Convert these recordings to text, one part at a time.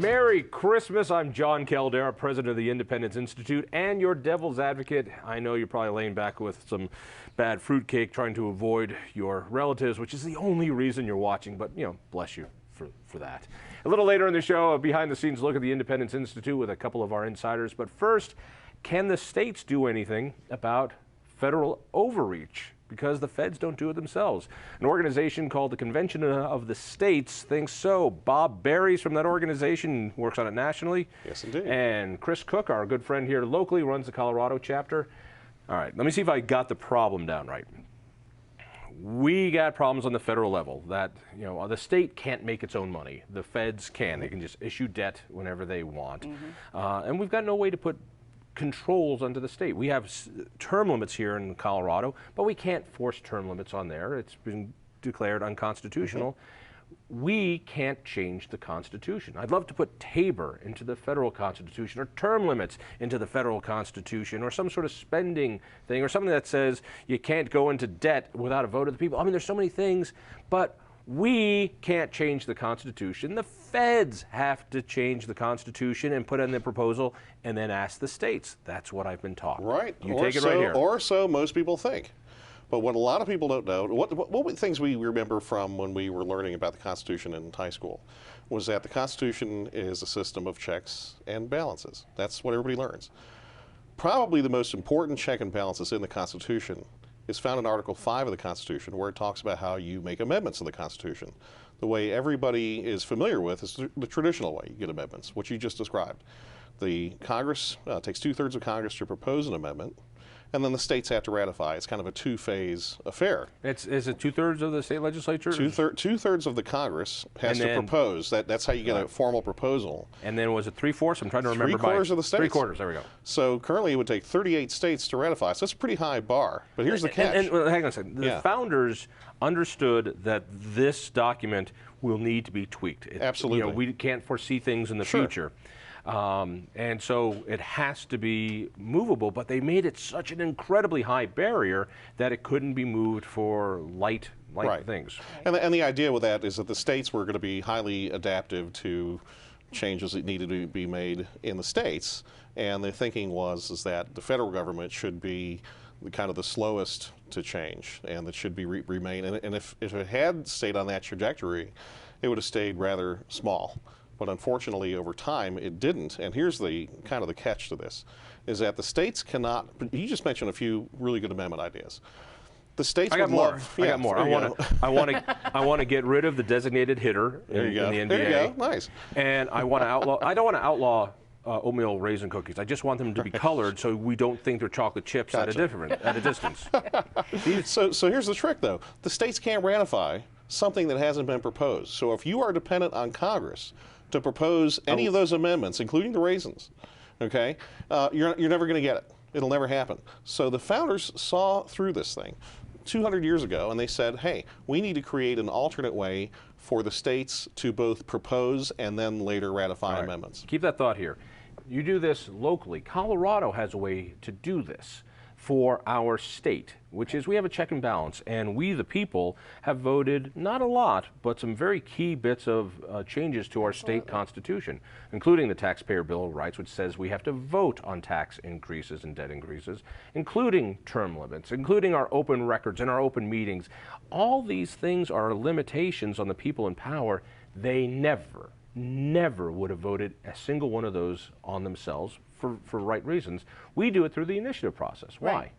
Merry Christmas. I'm John Caldera, president of the Independence Institute and your devil's advocate. I know you're probably laying back with some bad fruitcake trying to avoid your relatives, which is the only reason you're watching, but, you know, bless you for that. A little later in the show, a behind-the-scenes look at the Independence Institute with a couple of our insiders. But first, can the states do anything about federal overreach? Because the feds don't do it themselves. An organization called the Convention of the States thinks so. Bob Berry's from that organization, works on it nationally. Yes, indeed. And Kris Cook, our good friend here locally, runs the Colorado chapter. All right, let me see if I got the problem down right. We got problems on the federal level that, you know, the state can't make its own money. The feds can. They can just issue debt whenever they want. And we've got no way to put controls onto the state. We have term limits here in Colorado, but we can't force term limits on there. It's been declared unconstitutional. We can't change the Constitution. I'd love to put Tabor into the federal Constitution, or term limits into the federal Constitution, or some sort of spending thing, or something that says you can't go into debt without a vote of the people. I mean, there's so many things, but we can't change the Constitution. The feds have to change the Constitution and put in the proposal and then ask the states. That's what I've been taught. Right. You take it right here. Or so most people think. But what a lot of people don't know, what things we remember from when we were learning about the Constitution in high school, was that the Constitution is a system of checks and balances. That's what everybody learns. Probably the most important check and balances in the Constitution is found in Article 5 of the Constitution, where it talks about how you make amendments to the Constitution. The way everybody is familiar with is the traditional way you get amendments, which you just described. The Congress takes 2/3 of Congress to propose an amendment, and then the states have to ratify. It's kind of a two-phase affair. Is it 2/3 of the state legislature? Two-thirds of the Congress has to propose. That's how you get a formal proposal. And then was it 3/4? I'm trying to remember. 3/4 of the states. 3/4, there we go. So currently it would take 38 states to ratify. So that's a pretty high bar. But here's the catch. And hang on a second. The founders understood that this document will need to be tweaked. Absolutely. You know, we can't foresee things in the future. And so it has to be movable, but they made it such an incredibly high barrier that it couldn't be moved for light things. And the idea with that is that the states were going to be highly adaptive to changes that needed to be made in the states, and the thinking is that the federal government should be kind of the slowest to change, and that should be remain. And if it had stayed on that trajectory, it would have stayed rather small. But unfortunately, over time, it didn't. And here's the kind of the catch to this, is that the states cannot. You just mentioned a few really good amendment ideas. The states. I got more. I want to get rid of the designated hitter in the NBA. There you go. Nice. And I want to outlaw. I don't want to outlaw oatmeal raisin cookies. I just want them to be colored so we don't think they're chocolate chips at a distance. So here's the trick, though. The states can't ratify something that hasn't been proposed. So if you are dependent on Congress to propose any of those amendments, including the raisins, okay, you're never going to get it. It'll never happen. So the founders saw through this thing 200 years ago, and they said, hey, we need to create an alternate way for the states to both propose and then later ratify amendments. Keep that thought here. You do this locally. Colorado has a way to do this for our state, which is we have a check and balance, and we, the people, have voted not a lot, but some very key bits of changes to our state constitution, including the Taxpayer Bill of Rights, which says we have to vote on tax increases and debt increases, including term limits, including our open records and our open meetings. All these things are limitations on the people in power. They never would have voted a single one of those on themselves for right reasons. We do it through the initiative process. Why?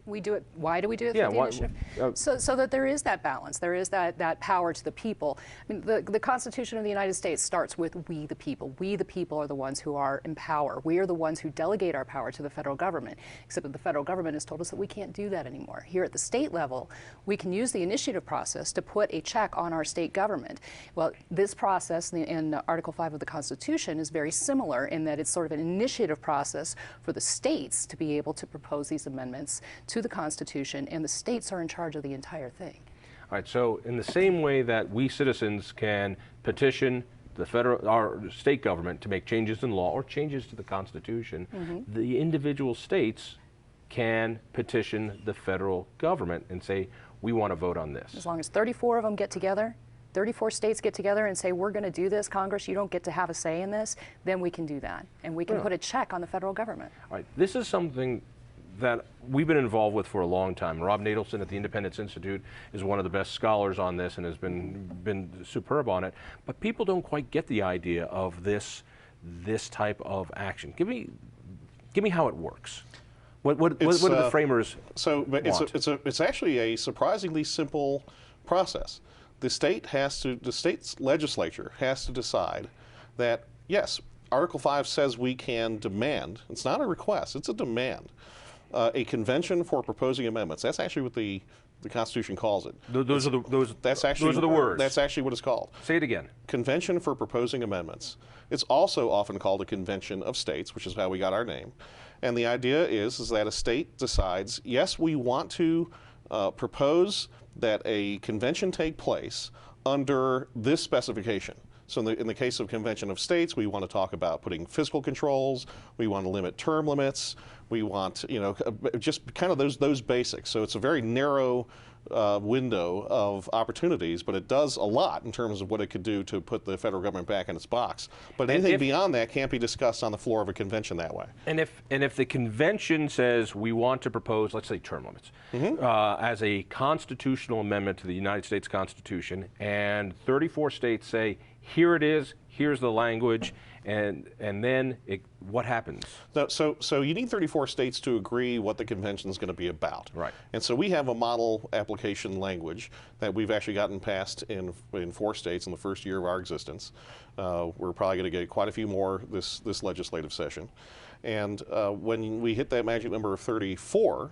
We do it. Why do we do it through the initiative? So that there is that balance. There is that power to the people. I mean, the Constitution of the United States starts with we the people. We the people are the ones who are in power. We are the ones who delegate our power to the federal government, except that the federal government has told us that we can't do that anymore. Here at the state level, we can use the initiative process to put a check on our state government. Well, this process in Article 5 of the Constitution is very similar in that it's sort of an initiative process for the states to be able to propose these amendments to the Constitution, and the states are in charge of the entire thing. All right, so in the same way that we citizens can petition our state government to make changes in law or changes to the Constitution, the individual states can petition the federal government and say, we want to vote on this. As long as 34 of them get together, 34 states get together and say, we're going to do this, Congress, you don't get to have a say in this, then we can do that. And we can put a check on the federal government. All right. This is something that we've been involved with for a long time. Rob Nadelson at the Independence Institute is one of the best scholars on this and has been superb on it. But people don't quite get the idea of this type of action. Give me how it works. What do the framers want? It's actually a surprisingly simple process. The state's legislature has to decide that, yes, Article 5 says we can demand, it's not a request, it's a demand, a convention for proposing amendments. That's actually what the Constitution calls it. Those are the words. That's actually what it's called. Say it again. Convention for proposing amendments. It's also often called a convention of states, which is how we got our name. And the idea is that a state decides, yes, we want to propose that a convention take place under this specification. So in the case of Convention of States, we want to talk about putting fiscal controls, we want to limit term limits, we want, just kind of those basics. So it's a very narrow window of opportunities, but it does a lot in terms of what it could do to put the federal government back in its box. But anything beyond that can't be discussed on the floor of a convention that way. And if the convention says we want to propose, let's say, term limits as a constitutional amendment to the United States Constitution, and 34 states say, here it is, here's the language, and then what happens? So you need 34 states to agree what the convention is going to be about. Right. And so we have a model application language that we've actually gotten passed in 4 states in the first year of our existence. We're probably going to get quite a few more this legislative session. And when we hit that magic number of 34,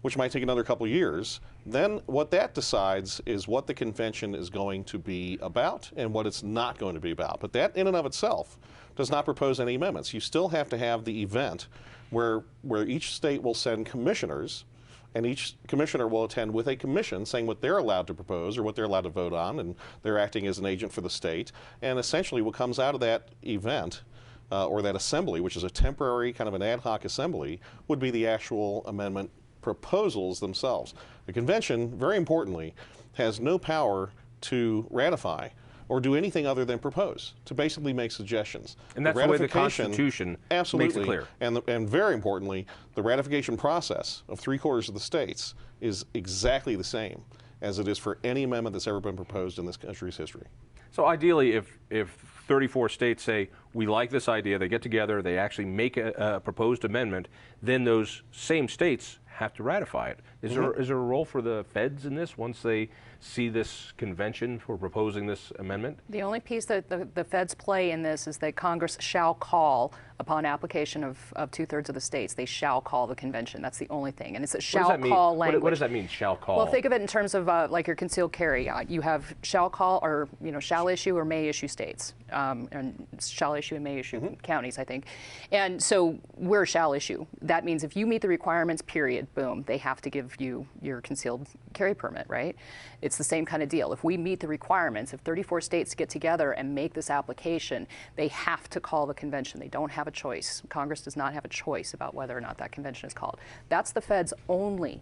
which might take another couple of years, then what that decides is what the convention is going to be about and what it's not going to be about. But that in and of itself does not propose any amendments. You still have to have the event where each state will send commissioners, and each commissioner will attend with a commission saying what they're allowed to propose or what they're allowed to vote on, and they're acting as an agent for the state. And essentially what comes out of that event or that assembly, which is a temporary kind of an ad hoc assembly, would be the actual amendment proposals themselves. The convention, very importantly, has no power to ratify or do anything other than propose, to basically make suggestions. And that's the way the Constitution makes it clear. And very importantly, the ratification process of 3/4 of the states is exactly the same as it is for any amendment that's ever been proposed in this country's history. So ideally, if 34 states say, we like this idea, they get together, they actually make a proposed amendment, then those same states have to ratify it. Is there a role for the feds in this once they see this convention for proposing this amendment? The only piece that the feds play in this is that Congress shall call, upon application of 2/3 of the states, they shall call the convention. That's the only thing. And it's a shall call language. What does that mean, shall call? Well, think of it in terms of like your concealed carry. You have shall call, or shall issue or may issue states, and shall issue and may issue counties, I think. And so we're shall issue. That means if you meet the requirements, period, boom, they have to give you your concealed carry permit, right? It's the same kind of deal. If we meet the requirements, if 34 states get together and make this application, they have to call the convention. They don't have a choice. Congress does not have a choice about whether or not that convention is called. That's the Fed's only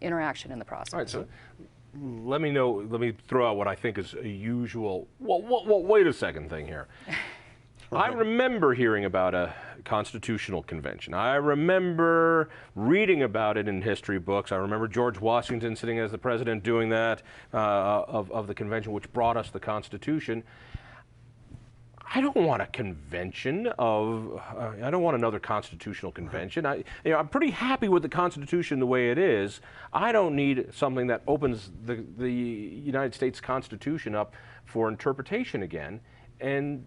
interaction in the process. All right, so let me throw out what I think is a usual, wait a second thing here. I remember hearing about a constitutional convention. I remember reading about it in history books. I remember George Washington sitting as the president doing that of the convention, which brought us the Constitution. I don't want a convention I don't want another constitutional convention. I'm pretty happy with the Constitution the way it is. I don't need something that opens the United States Constitution up for interpretation again. And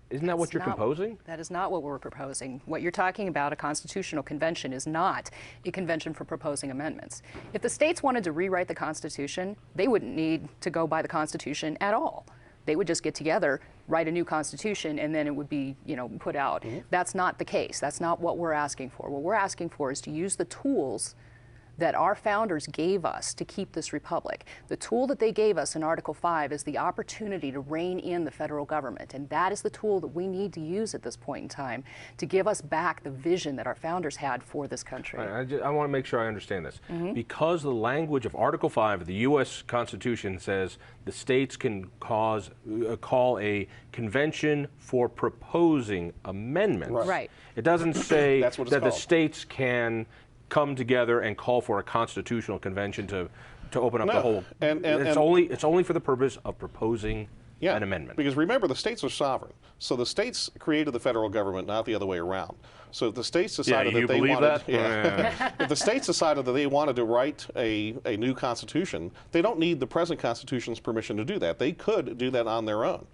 isn't that what you're proposing? That is not what we're proposing. What you're talking about, a constitutional convention, is not a convention for proposing amendments. If the states wanted to rewrite the Constitution, they wouldn't need to go by the Constitution at all. They would just get together, write a new Constitution, and then it would be, put out. That's not the case. That's not what we're asking for. What we're asking for is to use the tools that our founders gave us to keep this republic. The tool that they gave us in Article 5 is the opportunity to rein in the federal government, and that is the tool that we need to use at this point in time to give us back the vision that our founders had for this country. I want to make sure I understand this. Because the language of Article 5 of the U.S. Constitution says the states can call a convention for proposing amendments. Right. It doesn't say That's what it's that called. the states can come together and call for a constitutional convention to open up the whole. It's only for the purpose of proposing an amendment. Because remember, the states are sovereign. So the states created the federal government, not the other way around. So if the states decided that they wanted, if the states decided that they wanted to write a new constitution, they don't need the present constitution's permission to do that. They could do that on their own.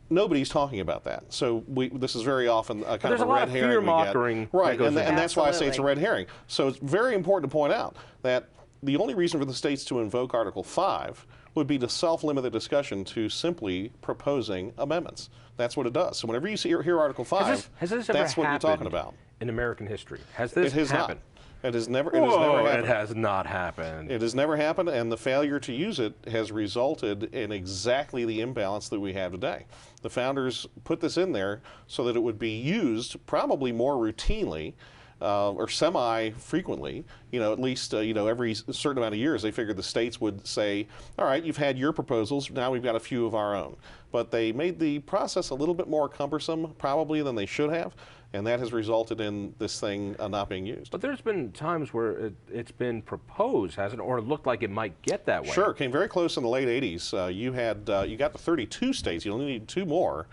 Nobody's talking about that. So this is very often a kind of a red herring. There's a lot of fear-mongering. Right, and that's why I say it's a red herring. So it's very important to point out that the only reason for the states to invoke Article 5 would be to self-limit the discussion to simply proposing amendments. That's what it does. So whenever you hear Article 5, that's what you're talking about. In American history, has this happened? It has never. It has not happened. It has never happened, and the failure to use it has resulted in exactly the imbalance that we have today. The founders put this in there so that it would be used probably more routinely or semi-frequently, at least, every certain amount of years. They figured the states would say, all right, you've had your proposals, now we've got a few of our own. But they made the process a little bit more cumbersome, probably, than they should have, and that has resulted in this thing not being used. But there's been times where it's been proposed, hasn't it, or it looked like it might get that way. Sure, it came very close in the late 80s. You got to 32 states, you only need 2 more.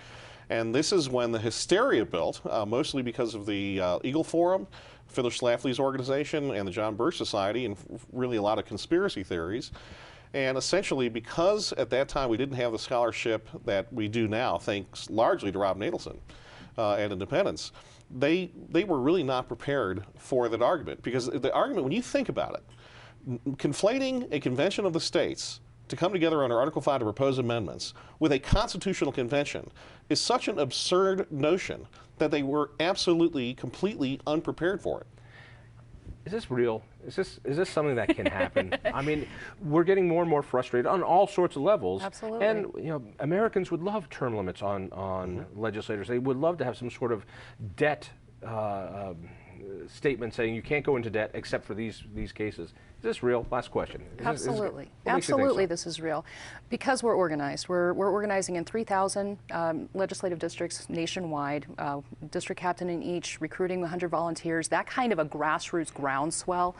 And this is when the hysteria built, mostly because of the Eagle Forum, Phyllis Schlafly's organization, and the John Birch Society, and really a lot of conspiracy theories. And essentially, because at that time we didn't have the scholarship that we do now, thanks largely to Rob Natelson and Independence, they were really not prepared for that argument. Because the argument, when you think about it, conflating a convention of the states to come together under Article 5 to propose amendments with a constitutional convention is such an absurd notion that they were absolutely, completely unprepared for it. Is this real? Is this something that can happen? I mean, we're getting more and more frustrated on all sorts of levels. Absolutely. And Americans would love term limits on legislators. They would love to have some sort of debt statement saying you can't go into debt except for these cases. Is this real? Last question. Absolutely. Absolutely, this is real. Because we're organized. We're organizing in 3,000 legislative districts nationwide, district captain in each, recruiting 100 volunteers, that kind of a grassroots groundswell.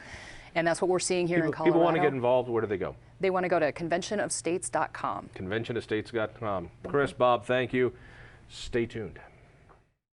And that's what we're seeing here in Colorado. People want to get involved. Where do they go? They want to go to conventionofstates.com. Conventionofstates.com. Kris, Bob, thank you. Stay tuned.